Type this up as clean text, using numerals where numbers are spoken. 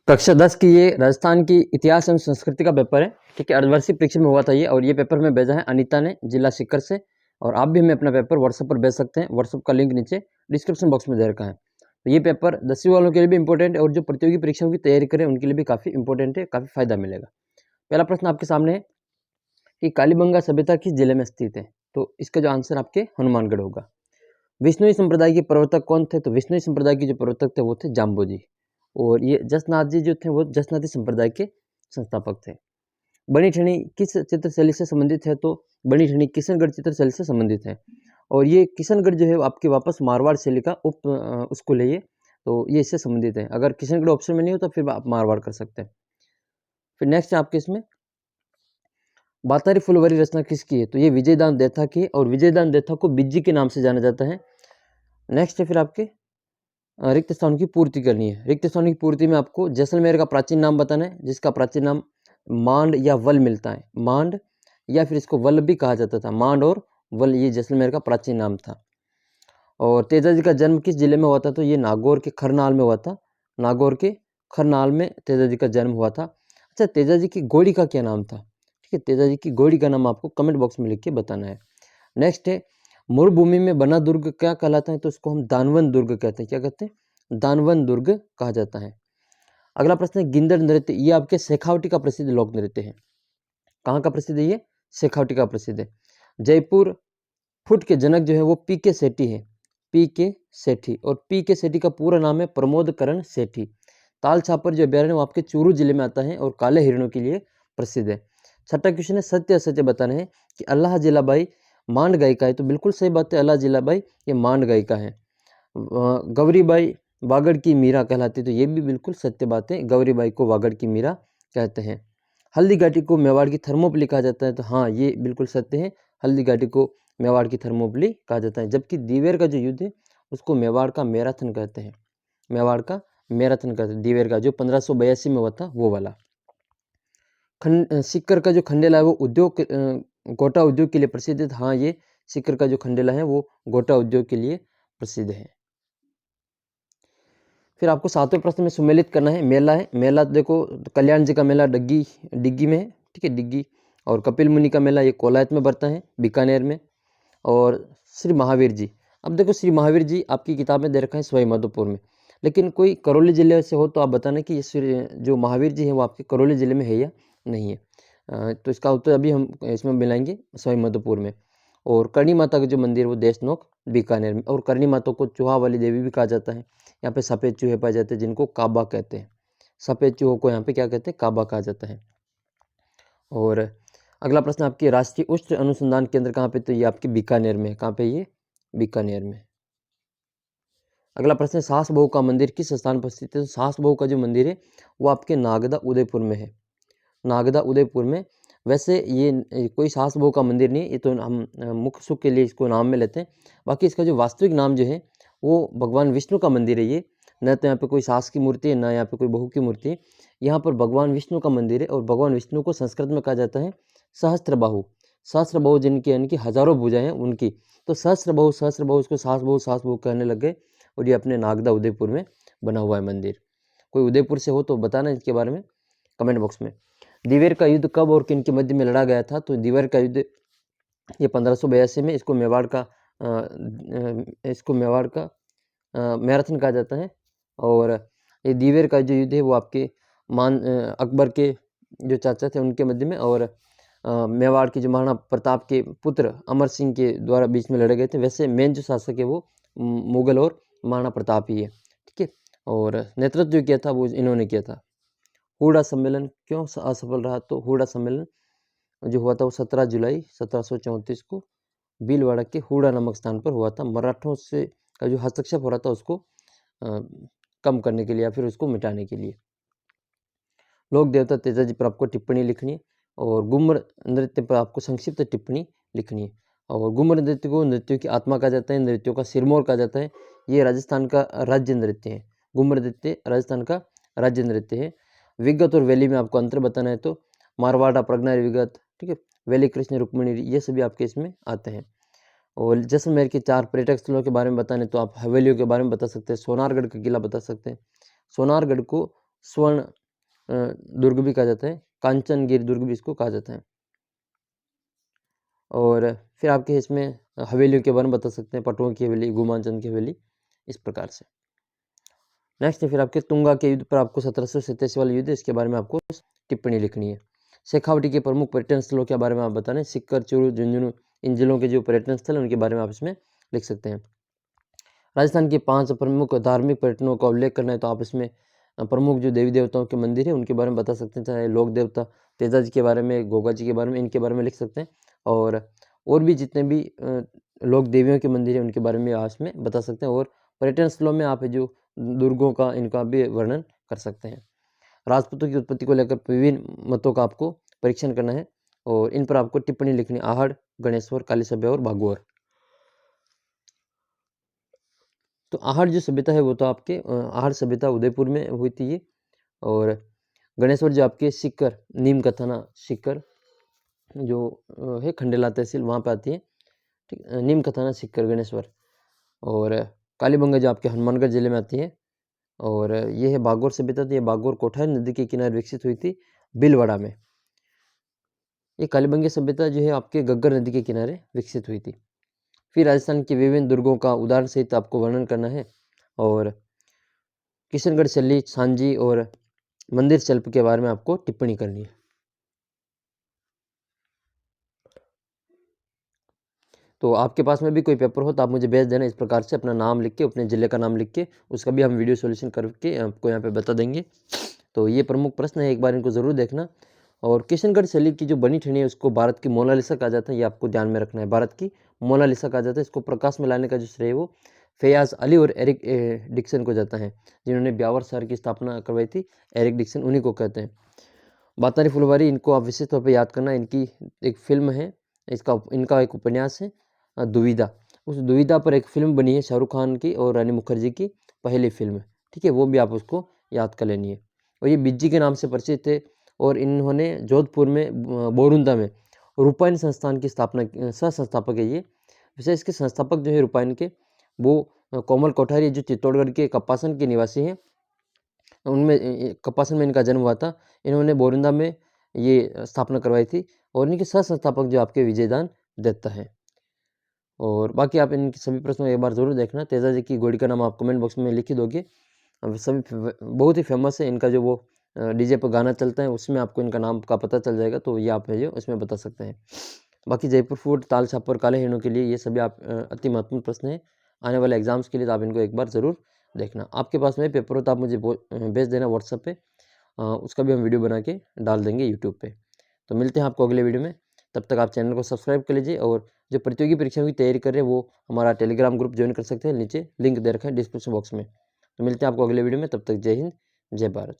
कक्षा 10 की ये राजस्थान की इतिहास एवं संस्कृति का पेपर है। ठीक है, अर्धवार्षिक परीक्षा में हुआ था ये, और ये पेपर में भेजा है अनीता ने जिला सीकर से। और आप भी हमें अपना पेपर व्हाट्सएप पर भेज सकते हैं। व्हाट्सएप का लिंक नीचे डिस्क्रिप्शन बॉक्स में दे रखा है। तो ये पेपर 10वीं वालों के लिए भी इंपॉर्टेंट है, और जो प्रतियोगी परीक्षाओं की तैयारी करें उनके लिए भी काफ़ी इंपॉर्टेंट है, काफ़ी फायदा मिलेगा। पहला प्रश्न आपके सामने है कि कालीबंगा सभ्यता किस जिले में स्थित है? तो इसका जो आंसर आपके हनुमानगढ़ होगा। विष्णुई संप्रदाय के प्रवर्तक कौन थे? तो विष्णुई संप्रदाय के जो प्रवर्तक थे वो थे जाम्बोजी। और ये जसनाथ जी जो थे वो जसनाथी संप्रदाय के संस्थापक थे। बनी ठनी किस चित्रशैली से संबंधित है? तो बनी ठनी किशनगढ़ चित्रशैली से संबंधित है। और ये किशनगढ़ जो है आपके वापस मारवाड़ शैली का उसको ले, तो ये इससे संबंधित है। अगर किशनगढ़ ऑप्शन में नहीं हो तो फिर आप मारवाड़ कर सकते हैं। फिर नेक्स्ट है आपके इसमें बातारी फुलवरी रचना किसकी है? तो ये विजयदान देथा की, और विजयदान देथा को बिज्जी के नाम से जाना जाता है। नेक्स्ट है फिर आपके रिक्त स्थान की पूर्ति करनी है। रिक्त स्थान की पूर्ति में आपको जैसलमेर का प्राचीन नाम बताना है, जिसका प्राचीन नाम मांड या वल मिलता है। मांड या फिर इसको वल भी कहा जाता था। मांड और वल ये जैसलमेर का प्राचीन नाम था। और तेजाजी का जन्म किस जिले में हुआ था? तो ये नागौर के खरनाल में हुआ था। नागौर के खरनाल में तेजाजी का जन्म हुआ था। अच्छा, तेजाजी की घोड़ी का क्या नाम था? ठीक है, तेजाजी की घोड़ी का नाम आपको कमेंट बॉक्स में लिख के बताना है। नेक्स्ट है मरुभूमि में बना दुर्ग क्या कहलाता है? तो इसको हम दानवन दुर्ग कहते हैं। क्या कहते हैं? दानवन दुर्ग कहा जाता है। अगला प्रश्न है गिंदड़ नृत्य, ये आपके शेखावटी का प्रसिद्ध लोक नृत्य है। कहाँ का प्रसिद्ध है? ये शेखावटी का प्रसिद्ध है। जयपुर फुट के जनक जो है वो पी के सेठी है। पी के सेठी, और पी के सेठी का पूरा नाम है प्रमोद करण सेठी। ताल छापर जो अभ्यारण्य वो आपके चूरू जिले में आता है और काले हिरणों के लिए प्रसिद्ध है। छठा क्वेश्चन है सत्य असत्य बताना है कि अल्लाह जिलाबाई मांड गायिका है। तो बिल्कुल सही बात है, अल्लाह जिलाबाई ये मांड गायिका है। गौरीबाई वागड़ की मीरा कहलाती है। तो ये भी बिल्कुल सत्य बात है, गौरीबाई को वागड़ की मीरा कहते हैं। हल्दी घाटी को मेवाड़ की थर्मोपली कहा जाता है। तो हाँ, ये बिल्कुल सत्य है, हल्दी घाटी को मेवाड़ की थर्मोपली कहा जाता है। जबकि दिवेर का जो युद्ध है उसको मेवाड़ का मैराथन कहते हैं। मेवाड़ का मैराथन कहते हैं दिवेर का, जो 1582 में हुआ था वो वाला। सीकर का जो खंडेला है वो उद्योग गोटा उद्योग के लिए प्रसिद्ध है। हाँ, ये सीकर का जो खंडेला है वो गोटा उद्योग के लिए प्रसिद्ध है। फिर आपको 7वें प्रश्न में सुमेलित करना है। मेला है, मेला देखो कल्याण जी का मेला डिग्गी में है। ठीक है, डिग्गी। और कपिल मुनि का मेला ये कोलायत में बढ़ता है, बीकानेर में। और श्री महावीर जी, अब देखो श्री महावीर जी आपकी किताब में दे रखा है सवाई माधोपुर में, लेकिन कोई करौली जिले से हो तो आप बताना कि ये जो महावीर जी हैं वो आपके करौली जिले में है या नहीं है। तो इसका उत्तर अभी हम इसमें मिलाएंगे सवाई माधोपुर में। और करणी माता का जो मंदिर वो देशनोक बीकानेर में। और करणी माता को चूहा वाली देवी भी कहा जाता है। यहाँ पे सफ़ेद चूहे पाए जाते हैं जिनको काबा कहते हैं। सफ़ेद चूहों को यहाँ पे क्या कहते हैं? काबा कहा जाता है। और अगला प्रश्न आपकी राष्ट्रीय उच्च अनुसंधान केंद्र कहाँ पे? तो ये आपके बीकानेर में। कहाँ पे? ये बीकानेर में। अगला प्रश्न है सास बहू का मंदिर किस स्थान पर स्थित है? तो सास बहू का जो मंदिर है वो आपके नागदा उदयपुर में है। नागदा उदयपुर में। वैसे ये कोई सास बहू का मंदिर नहीं, ये तो हम मुख सुख के लिए इसको नाम में लेते हैं। बाकी इसका जो वास्तविक नाम जो है वो भगवान विष्णु का मंदिर है। ये न तो यहाँ पे कोई सास की मूर्ति है, ना यहाँ पे कोई बहू की मूर्ति है। यहाँ पर भगवान विष्णु का मंदिर है, और भगवान विष्णु को संस्कृत में कहा जाता है सहस्त्रबाहु। सहस्त्रबाहु जिनकी यानी कि हजारों भुजाएं हैं उनकी। तो सहस्त्रबाहु उसको सास बहू कहने लग गए, और ये अपने नागदा उदयपुर में बना हुआ है मंदिर। कोई उदयपुर से हो तो बताना इसके बारे में कमेंट बॉक्स में। दिवेर का युद्ध कब और किन के मध्य में लड़ा गया था? तो दिवेर का युद्ध ये 1582 में। इसको मेवाड़ का मैराथन कहा जाता है। और ये दिवेर का जो युद्ध है वो आपके अकबर के जो चाचा थे उनके मध्य में, और मेवाड़ के जो महाराणा प्रताप के पुत्र अमर सिंह के द्वारा बीच में लड़े गए थे। वैसे मेन जो शासक है वो मुगल और महाराणा प्रताप ही है। ठीक है, और नेतृत्व जो किया था वो इन्होंने किया था। हुड़ा सम्मेलन क्यों असफल रहा? तो हुड़ा सम्मेलन जो हुआ था वो 17 जुलाई 1734 को भीलवाड़ा के हुड़ा नामक स्थान पर हुआ था। मराठों से का जो हस्तक्षेप हो रहा था उसको कम करने के लिए या फिर उसको मिटाने के लिए। लोक देवता तेजाजी पर आपको टिप्पणी लिखनी है, और घूमर नृत्य पर आपको संक्षिप्त टिप्पणी लिखनी है। और घूमर नृत्य को नृत्यों की आत्मा कहा जाता है, नृत्यों का सिरमौर कहा जाता है। ये राजस्थान का राज्य नृत्य है। घूमर नृत्य राजस्थान का राज्य नृत्य है। विगत और वैली में आपको अंतर बताना है तो मारवाड़ा प्रज्ञा विगत, ठीक है, वैली कृष्ण रुक्मिणी, ये सभी आपके इसमें आते हैं। और जैसलमेर के 4 पर्यटक स्थलों के बारे में बताने तो आप हवेलियों के बारे में बता सकते हैं। सोनारगढ़ का किला बता सकते हैं। सोनारगढ़ को स्वर्ण दुर्ग भी कहा जाता है, कांचनगिर दुर्ग भी इसको कहा जाता है। और फिर आपके इसमें हवेलियों के बारे में बता सकते हैं, पटुओं की हवेली, गुमांचन की हवेली, इस प्रकार से। नेक्स्ट है फिर आपके तुंगा के युद्ध पर आपको 1787 वाला युद्ध, इसके बारे में आपको टिप्पणी लिखनी है। शेखावटी के प्रमुख पर्यटन स्थलों के बारे में आप बताना है, सिक्कर, चूरू, झुंझुनू, इन जिलों के जो पर्यटन स्थल उनके बारे में आप इसमें लिख सकते हैं। राजस्थान के 5 प्रमुख धार्मिक पर्यटनों का उल्लेख करना है तो आप इसमें प्रमुख जो देवी देवताओं के मंदिर है उनके बारे में बता सकते हैं, चाहे लोक देवता तेजा जी के बारे में, गोगा जी के बारे में, इनके बारे में लिख सकते हैं। और भी जितने भी लोक देवियों के मंदिर हैं उनके बारे में आप इसमें बता सकते हैं। और पर्यटन स्थलों में आप जो दुर्गों का, इनका भी वर्णन कर सकते हैं। राजपूतों की उत्पत्ति को लेकर विभिन्न मतों का आपको परीक्षण करना है और इन पर आपको टिप्पणी लिखनी, आहड़, गणेश्वर, काली सभ्य और भागवत। तो आहड़ जो सभ्यता है वो तो आपके आहड़ सभ्यता उदयपुर में हुई थी ये। और गणेश्वर जो आपके सिक्कर, नीम का थाना सिक्कर जो है खंडेला तहसील, वहाँ पे आती है, ठीक, नीम का थाना सिक्कर गणेश्वर। और कालीबंगा जो आपके हनुमानगढ़ जिले में आती है। और ये है बागोर सभ्यता, तो ये बागोर कोठारी नदी के किनारे विकसित हुई थी भीलवाड़ा में। ये कालीबंगा सभ्यता जो है आपके घग्गर नदी के किनारे विकसित हुई थी। फिर राजस्थान के विभिन्न दुर्गों का उदाहरण सहित आपको वर्णन करना है और किशनगढ़ शैली, सांजी और मंदिर शिल्प के बारे में आपको टिप्पणी करनी है। तो आपके पास में भी कोई पेपर हो तो आप मुझे भेज देना, इस प्रकार से अपना नाम लिख के, अपने ज़िले का नाम लिख के, उसका भी हम वीडियो सॉल्यूशन करके आपको यहाँ पे बता देंगे। तो ये प्रमुख प्रश्न है, एक बार इनको ज़रूर देखना। और किशनगढ़ शैली की जो बनी ठनी है उसको भारत की मोनालिसा कहा जाता है, ये आपको ध्यान में रखना है, भारत की मोनालिसा कहा जाता है। इसको प्रकाश में लाने का जो श्रेय वो फैयाज अली और एरिक डिक्सन को जाता है, जिन्होंने ब्यावर शहर की स्थापना करवाई थी। एरिक डिक्सन उन्हीं को कहते हैं। बातारी फुलवारी, इनको आप विशेष तौर पर याद करना, इनकी एक फिल्म है, इनका एक उपन्यास है दुविधा। उस दुविधा पर एक फिल्म बनी है शाहरुख खान की और रानी मुखर्जी की पहली फिल्म, ठीक है, वो भी आप उसको याद कर लेनी है। और ये बिज्जी के नाम से परिचित थे और इन्होंने जोधपुर में बोरुंदा में रूपायन संस्थान की स्थापना, सह संस्थापक है ये। वैसे इसके संस्थापक जो है रूपायन के, वो कोमल कोठारी जो चित्तौड़गढ़ के कपासन के निवासी हैं, उनमें कपासन में इनका जन्म हुआ था। इन्होंने बोरुंदा में ये स्थापना करवाई थी और इनके सह संस्थापक जो आपके विजयदान दत्ता है। और बाकी आप इनके सभी प्रश्नों एक बार ज़रूर देखना। तेजा जी की घोड़ी का नाम आप कमेंट बॉक्स में लिख ही दोगे। अब सभी बहुत ही फेमस है, इनका जो वो डीजे पर गाना चलता है उसमें आपको इनका नाम का पता चल जाएगा, तो ये आप है जो उसमें बता सकते हैं। बाकी जयपुर फूट, ताल छापर, काले हिरणों के लिए ये सभी आप अति महत्वपूर्ण प्रश्न हैं आने वाले एग्जाम्स के लिए, तो आप इनको एक बार ज़रूर देखना। आपके पास में पेपर हो तो आप मुझे भेज देना व्हाट्सएप पे, उसका भी हम वीडियो बना के डाल देंगे यूट्यूब पे। तो मिलते हैं आपको अगले वीडियो में, तब तक आप चैनल को सब्सक्राइब कर लीजिए। और जो प्रतियोगी परीक्षाओं की तैयारी कर रहे हैं वो हमारा टेलीग्राम ग्रुप ज्वाइन कर सकते हैं, नीचे लिंक दे रखा है डिस्क्रिप्शन बॉक्स में। तो मिलते हैं आपको अगले वीडियो में, तब तक जय हिंद, जय भारत।